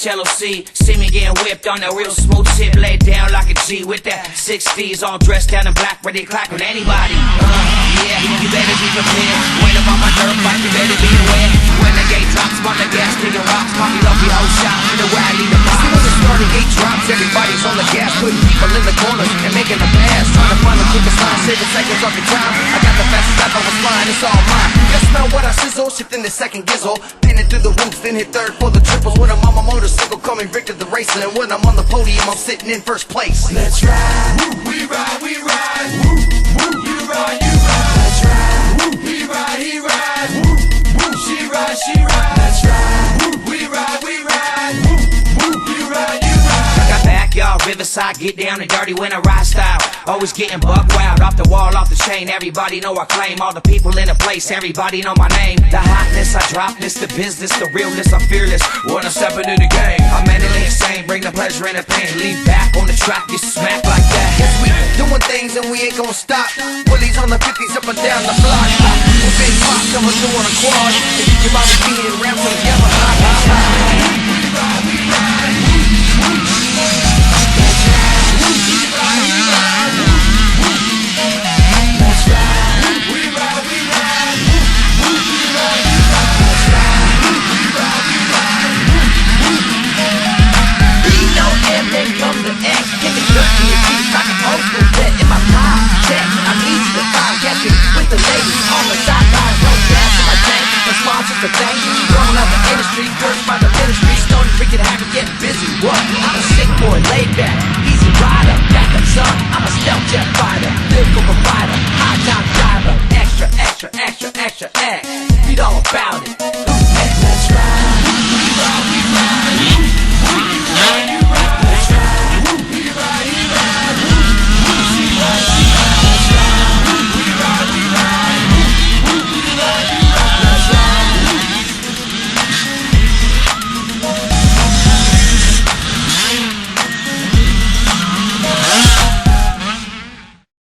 LOC. See me getting whipped on that real smooth tip, laid down like a G with that 60s all dressed down in black, ready to clack with anybody. Yeah, you better be prepared. When I'm on my dirt bike, you better be aware. When the gate drops, on the gas, kicking rocks, call me Lucky Whole Shot, the way I leave the box. See when the starting gate drops, everybody's on the gas, putting people in the corners and making a pass, trying to find the quickest line, saving seconds off your time. I got the fastest lap, I was flying, it's all mine. You smell what I sizzle, shifting the second gizzle, pinning through the roof, then hit third for the triples. When I'm on my motorcycle, coming Victor the racing, and when I'm on the podium, I'm sitting in first place. Let's ride, we ride, we ride. You ride, you ride. Let's ride, he ride, he ride. She ride, she ride. Let's ride, we ride, we ride. You ride, you ride. I got backyard, riverside, get down and dirty when I ride style. Always getting buck wild, off the wall, off the chain. Everybody know I claim all the people in the place. Everybody know my name. The hotness, I drop this, the business, the realness, I'm fearless. When I'm stepping in the game, I'm mentally insane. Bring the pleasure and the pain. Lean back on the track, get smacked like that. Yes, we doing things and we ain't gonna stop. Willies on the 50s up and down the block. With big pop coming through on a quad. And you about to be in around from together. With the ladies on the sideline, no gas in my tank. The sponsors are thank you. Growing up in the industry, cursed by the ministry. Stone freaking habit, getting busy. What? I'm a sick boy, laid back, easy rider. Back up, son. I'm a stealth jet fighter, lyrical provider, high time driver. Extra, extra, extra, extra, Read all about it.